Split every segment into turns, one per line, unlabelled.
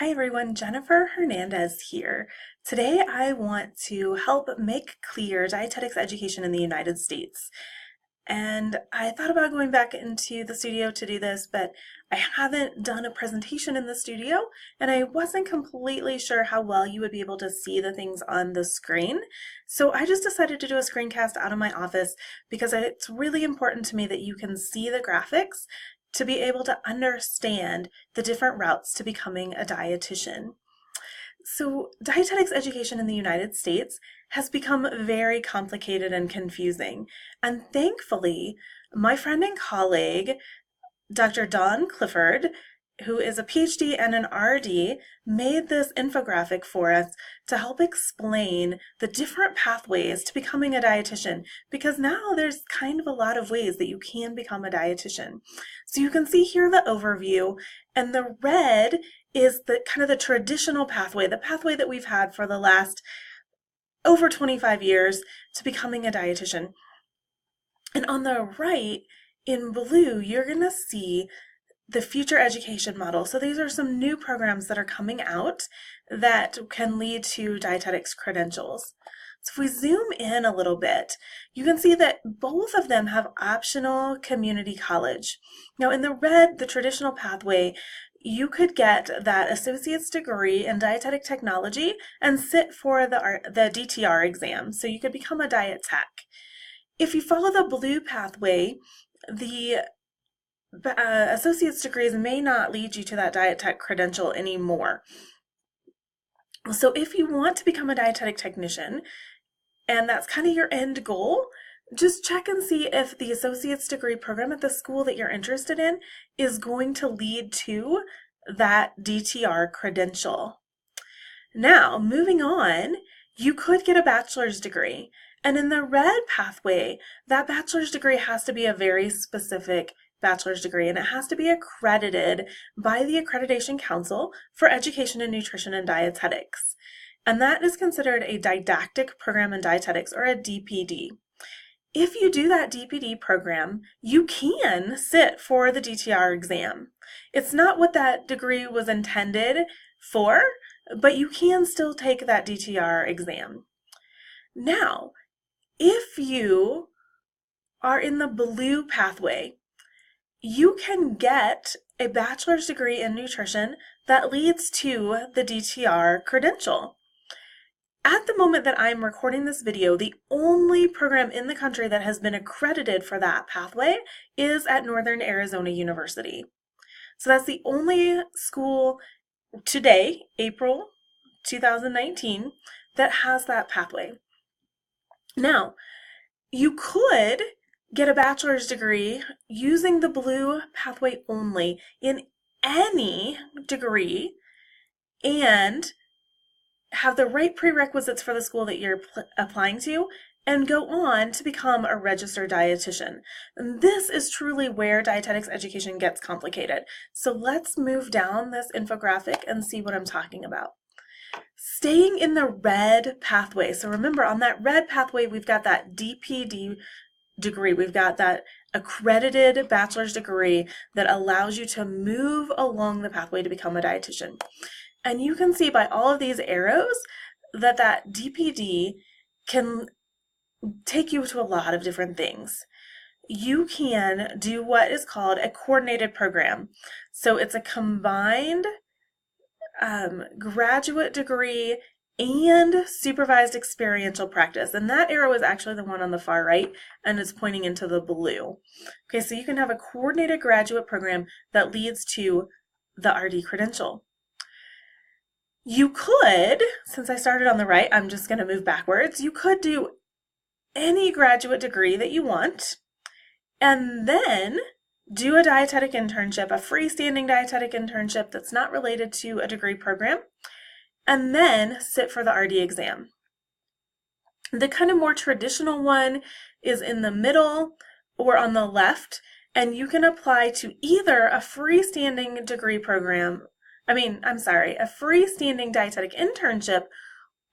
Hi everyone, Jennifer Hernandez here. Today I want to help make clear dietetics education in the United States. And I thought about going back into the studio to do this, but I haven't done a presentation in the studio, and I wasn't completely sure how well you would be able to see the things on the screen. So I just decided to do a screencast out of my office because it's really important to me that you can see the graphics to be able to understand the different routes to becoming a dietitian. So, dietetics education in the United States has become very complicated and confusing. And thankfully, my friend and colleague, Dr. Dawn Clifford, who is a PhD and an RD, made this infographic for us to help explain the different pathways to becoming a dietitian, because now there's kind of a lot of ways that you can become a dietitian. So you can see here the overview, and the red is the kind of the traditional pathway, the pathway that we've had for the last over 25 years to becoming a dietitian. And on the right, in blue, you're going to see the future education model. So these are some new programs that are coming out that can lead to dietetics credentials. So if we zoom in a little bit, you can see that both of them have optional community college. Now in the red, the traditional pathway, you could get that associate's degree in dietetic technology and sit for the DTR exam. So you could become a diet tech. If you follow the blue pathway, the associate's degrees may not lead you to that diet tech credential anymore. So if you want to become a dietetic technician, and that's kind of your end goal, just check and see if the associate's degree program at the school that you're interested in is going to lead to that DTR credential. Now, moving on, you could get a bachelor's degree. And in the red pathway, that bachelor's degree has to be a very specific bachelor's degree, and it has to be accredited by the Accreditation Council for Education in Nutrition and Dietetics. And that is considered a didactic program in dietetics, or a DPD. If you do that DPD program, you can sit for the DTR exam. It's not what that degree was intended for, but you can still take that DTR exam. Now, if you are in the blue pathway, you can get a bachelor's degree in nutrition that leads to the DTR credential. At the moment that I'm recording this video, the only program in the country that has been accredited for that pathway is at Northern Arizona University. So that's the only school today, April 2019, that has that pathway. Now, you could get a bachelor's degree using the blue pathway only in any degree and have the right prerequisites for the school that you're applying to and go on to become a registered dietitian. And this is truly where dietetics education gets complicated. So let's move down this infographic and see what I'm talking about. Staying in the red pathway. So remember, on that red pathway, we've got that DPD degree. We've got that accredited bachelor's degree that allows you to move along the pathway to become a dietitian. And you can see by all of these arrows that that DPD can take you to a lot of different things. You can do what is called a coordinated program. So it's a combined graduate degree and supervised experiential practice. And that arrow is actually the one on the far right, and it's pointing into the blue. Okay, so you can have a coordinated graduate program that leads to the RD credential. You could, since I started on the right, I'm just going to move backwards. You could do any graduate degree that you want, and then do a dietetic internship, a freestanding dietetic internship that's not related to a degree program, and then sit for the RD exam. The kind of more traditional one is in the middle or on the left, and you can apply to either a freestanding degree program, a freestanding dietetic internship,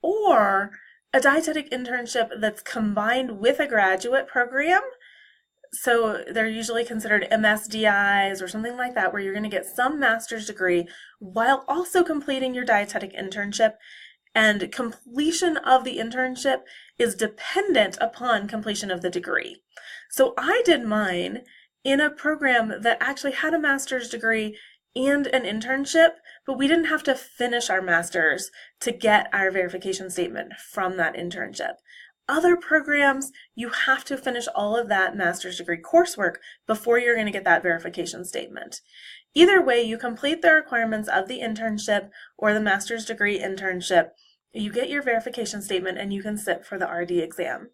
or a dietetic internship that's combined with a graduate program. So they're usually considered MSDIs or something like that, where you're going to get some master's degree while also completing your dietetic internship. And completion of the internship is dependent upon completion of the degree. So I did mine in a program that actually had a master's degree and an internship, but we didn't have to finish our master's to get our verification statement from that internship. Other programs, you have to finish all of that master's degree coursework before you're going to get that verification statement. Either way, you complete the requirements of the internship or the master's degree internship, you get your verification statement, and you can sit for the RD exam.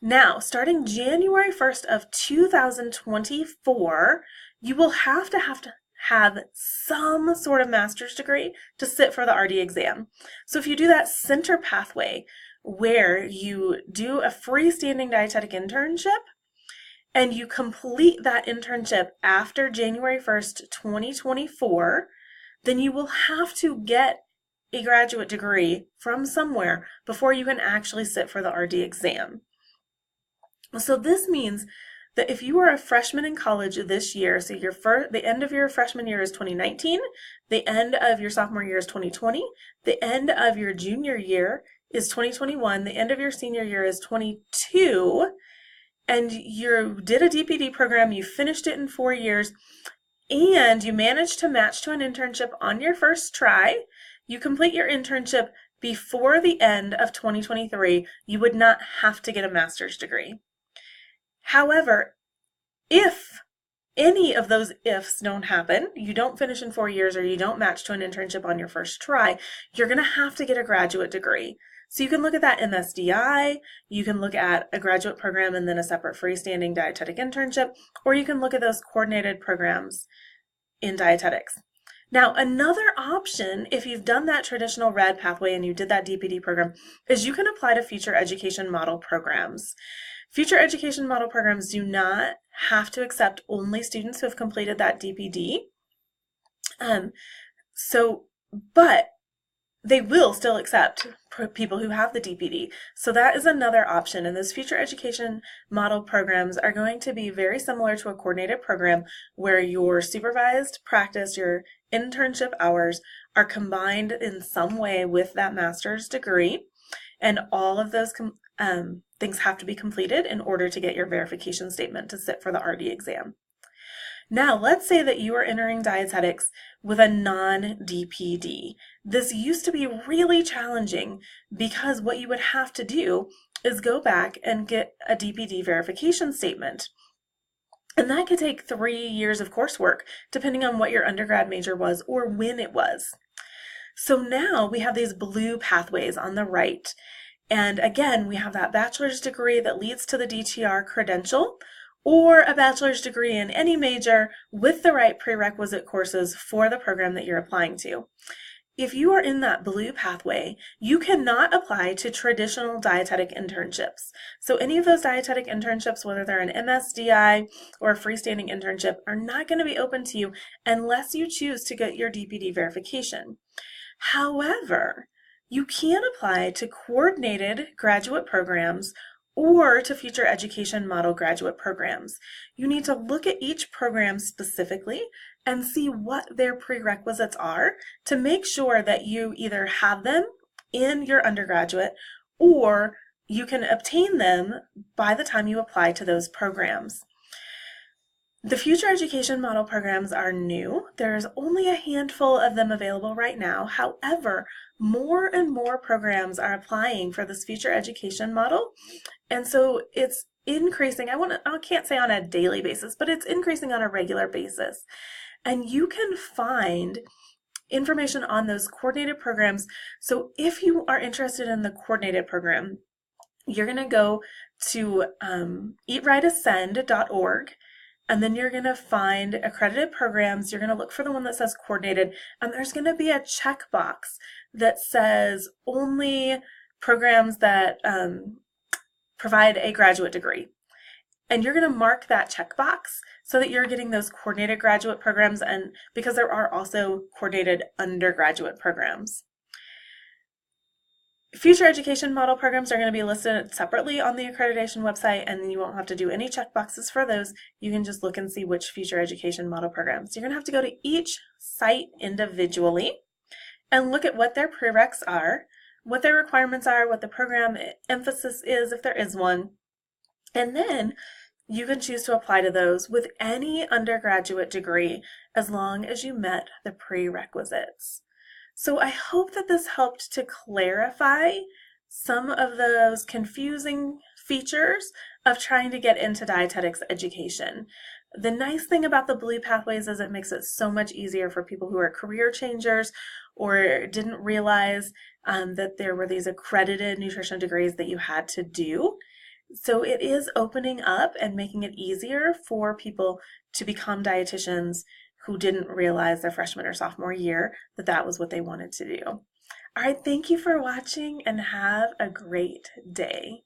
Now, starting January 1st of 2024, you will have to have some sort of master's degree to sit for the RD exam. So if you do that center pathway where you do a freestanding dietetic internship and you complete that internship after January 1st, 2024, then you will have to get a graduate degree from somewhere before you can actually sit for the RD exam. So this means that if you are a freshman in college this year, so the end of your freshman year is 2019, the end of your sophomore year is 2020, the end of your junior year is 2021, the end of your senior year is 22, and you did a DPD program, you finished it in 4 years, and you managed to match to an internship on your first try, you complete your internship before the end of 2023, you would not have to get a master's degree. However, if any of those ifs don't happen, you don't finish in 4 years or you don't match to an internship on your first try, you're going to have to get a graduate degree. So you can look at that MSDI, you can look at a graduate program and then a separate freestanding dietetic internship, or you can look at those coordinated programs in dietetics. Now, another option, if you've done that traditional RED pathway and you did that DPD program, is you can apply to future education model programs. Future education model programs do not have to accept only students who have completed that DPD. But they will still accept people who have the DPD. So that is another option. And those future education model programs are going to be very similar to a coordinated program where your supervised practice, your internship hours are combined in some way with that master's degree. And all of those things have to be completed in order to get your verification statement to sit for the RD exam. Now, let's say that you are entering dietetics with a non-DPD. This used to be really challenging because what you would have to do is go back and get a DPD verification statement. And that could take 3 years of coursework, depending on what your undergrad major was or when it was. So now we have these blue pathways on the right. And again, we have that bachelor's degree that leads to the DTR credential, or a bachelor's degree in any major with the right prerequisite courses for the program that you're applying to. If you are in that blue pathway, you cannot apply to traditional dietetic internships. So any of those dietetic internships, whether they're an MSDI or a freestanding internship, are not going to be open to you unless you choose to get your DPD verification. However, you can apply to coordinated graduate programs or to future education model graduate programs. You need to look at each program specifically and see what their prerequisites are to make sure that you either have them in your undergraduate or you can obtain them by the time you apply to those programs. The future education model programs are new. There's only a handful of them available right now. However, more and more programs are applying for this future education model. And so it's increasing. I can't say on a daily basis, but it's increasing on a regular basis. And you can find information on those coordinated programs. So if you are interested in the coordinated program, you're going to go to eatrightascend.org. And then you're going to find accredited programs. You're going to look for the one that says coordinated, and there's going to be a checkbox that says only programs that provide a graduate degree. And you're going to mark that checkbox so that you're getting those coordinated graduate programs, and because there are also coordinated undergraduate programs. Future education model programs are going to be listed separately on the accreditation website, and you won't have to do any checkboxes for those. You can just look and see which future education model programs. You're going to have to go to each site individually and look at what their prereqs are, what their requirements are, what the program emphasis is, if there is one, and then you can choose to apply to those with any undergraduate degree as long as you met the prerequisites. So I hope that this helped to clarify some of those confusing features of trying to get into dietetics education. The nice thing about the Blue Pathways is it makes it so much easier for people who are career changers or didn't realize that there were these accredited nutrition degrees that you had to do. So it is opening up and making it easier for people to become dietitians who didn't realize their freshman or sophomore year that that was what they wanted to do. All right, thank you for watching and have a great day.